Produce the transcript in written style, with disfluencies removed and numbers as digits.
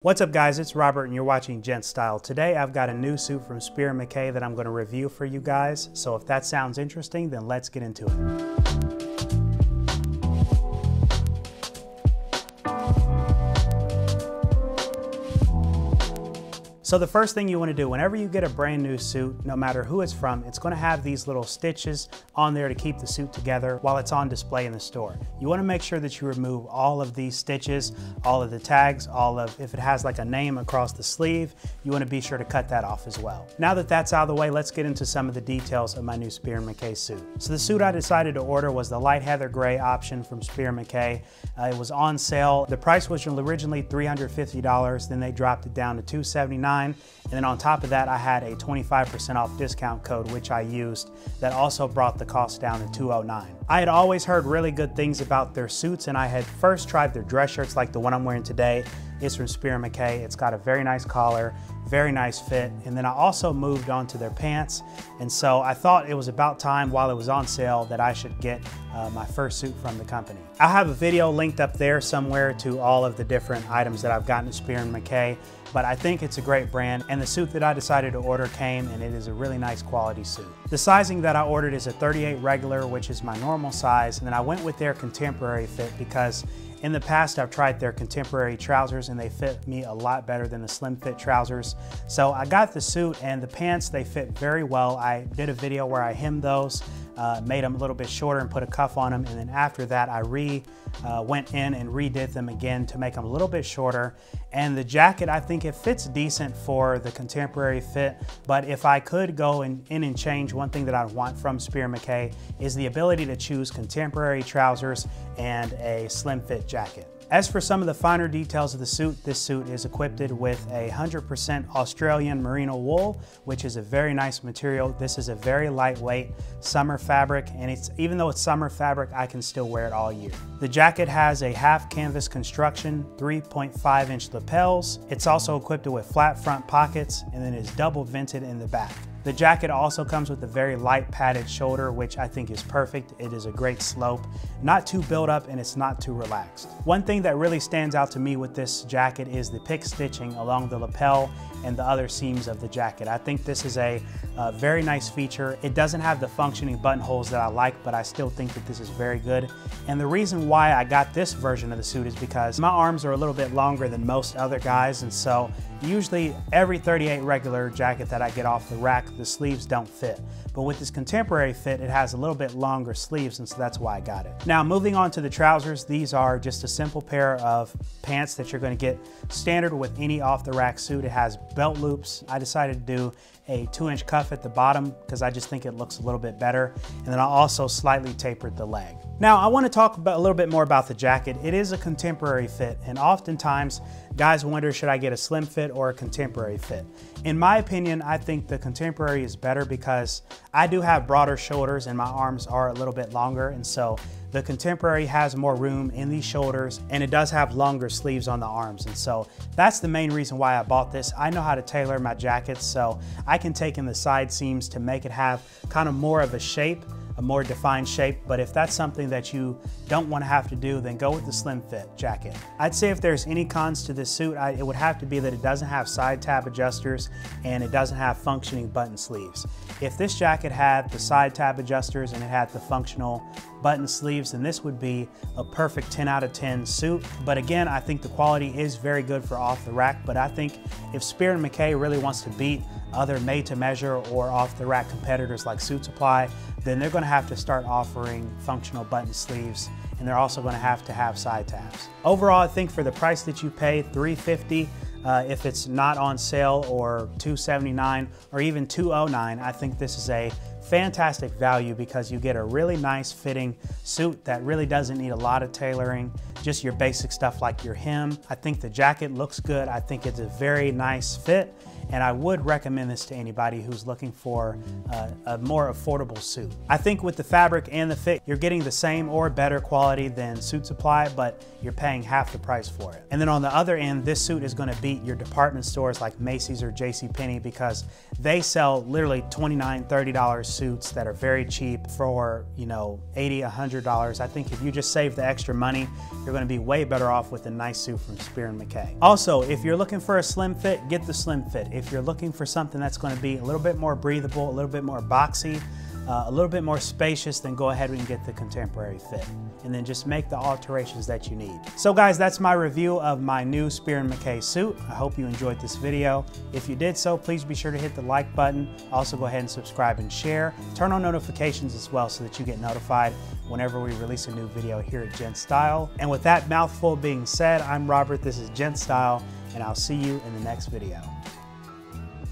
What's up guys, it's Robert and you're watching Gent Style. Today I've got a new suit from Spier Mackay that I'm going to review for you guys. So if that sounds interesting, then let's get into it. So the first thing you want to do whenever you get a brand new suit, no matter who it's from, it's going to have these little stitches on there to keep the suit together while it's on display in the store. You want to make sure that you remove all of these stitches, all of the tags, if it has like a name across the sleeve, you want to be sure to cut that off as well. Now that that's out of the way, let's get into some of the details of my new Spier Mackay suit. So the suit I decided to order was the light heather gray option from Spier Mackay. It was on sale. The price was originally $350, then they dropped it down to $279. And then on top of that, I had a 25% off discount code, which I used, that also brought the cost down to $209. I had always heard really good things about their suits, and I had first tried their dress shirts like the one I'm wearing today. It's from Spier Mackay. It's got a very nice collar, very nice fit, and then I also moved on to their pants, and so I thought it was about time while it was on sale that I should get my first suit from the company. I'll have a video linked up there somewhere to all of the different items that I've gotten at Spier Mackay, but I think it's a great brand, and the suit that I decided to order came, and it is a really nice quality suit. The sizing that I ordered is a 38 regular, which is my normal size, and then I went with their contemporary fit because in the past, I've tried their contemporary trousers and they fit me a lot better than the slim fit trousers. So I got the suit and the pants, they fit very well. I did a video where I hemmed those, made them a little bit shorter and put a cuff on them. And then after that, I went in and redid them again to make them a little bit shorter. And the jacket, I think it fits decent for the contemporary fit. But if I could go in and change, one thing that I want from Spier Mackay is the ability to choose contemporary trousers and a slim fit jacket. As for some of the finer details of the suit, this suit is equipped with 100% Australian merino wool, which is a very nice material. This is a very lightweight summer fabric, and even though it's summer fabric, I can still wear it all year. The jacket has a half canvas construction, 3.5-inch lapels. It's also equipped with flat front pockets, and then is double vented in the back. The jacket also comes with a very light padded shoulder, which I think is perfect. It is a great slope, not too built up, and it's not too relaxed. One thing that really stands out to me with this jacket is the pick stitching along the lapel and the other seams of the jacket. I think this is a very nice feature. It doesn't have the functioning buttonholes that I like, but I still think that this is very good. And the reason why I got this version of the suit is because my arms are a little bit longer than most other guys, and so usually every 38 regular jacket that I get off the rack, the sleeves don't fit. But with this contemporary fit, it has a little bit longer sleeves, and so that's why I got it. Now, moving on to the trousers, these are just a simple pair of pants that you're going to get standard with any off-the-rack suit. It has belt loops. I decided to do a 2-inch cuff at the bottom because I just think it looks a little bit better. And then I also slightly tapered the leg. Now, I want to talk a little bit more about the jacket. It is a contemporary fit, and oftentimes guys wonder, should I get a slim fit or a contemporary fit? In my opinion, I think the contemporary is better because I do have broader shoulders and my arms are a little bit longer, and so the contemporary has more room in these shoulders, and it does have longer sleeves on the arms, and so that's the main reason why I bought this. I know how to tailor my jackets, so I can take in the side seams to make it have kind of more of a shape, a more defined shape, but if that's something that you don't want to have to do, then go with the slim fit jacket. I'd say if there's any cons to this suit, it would have to be that it doesn't have side tab adjusters and it doesn't have functioning button sleeves. If this jacket had the side tab adjusters and it had the functional button sleeves, then this would be a perfect 10 out of 10 suit. But again, I think the quality is very good for off the rack, but I think if Spier Mackay really wants to beat other made to measure or off the rack competitors like Suitsupply, then they're going to have to start offering functional button sleeves, and they're also going to have side tabs. Overall, I think for the price that you pay, $350, if it's not on sale, or $279 or even $209, I think this is a fantastic value because you get a really nice fitting suit that really doesn't need a lot of tailoring, just your basic stuff like your hem. I think the jacket looks good. I think it's a very nice fit, and I would recommend this to anybody who's looking for a more affordable suit. I think with the fabric and the fit, you're getting the same or better quality than Suitsupply, but you're paying half the price for it. And then on the other end, this suit is gonna beat your department stores like Macy's or JCPenney because they sell literally $29, $30 suits that are very cheap for, you know, $80, $100. I think if you just save the extra money, you're gonna be way better off with a nice suit from Spier Mackay. Also, if you're looking for a slim fit, get the slim fit. If you're looking for something that's gonna be a little bit more breathable, a little bit more boxy, a little bit more spacious, then go ahead and get the contemporary fit. And then just make the alterations that you need. So guys, that's my review of my new Spier Mackay suit. I hope you enjoyed this video. If you did so, please be sure to hit the like button. Also go ahead and subscribe and share. Turn on notifications as well so that you get notified whenever we release a new video here at Gent Style. And with that mouthful being said, I'm Robert, this is Gent Style, and I'll see you in the next video.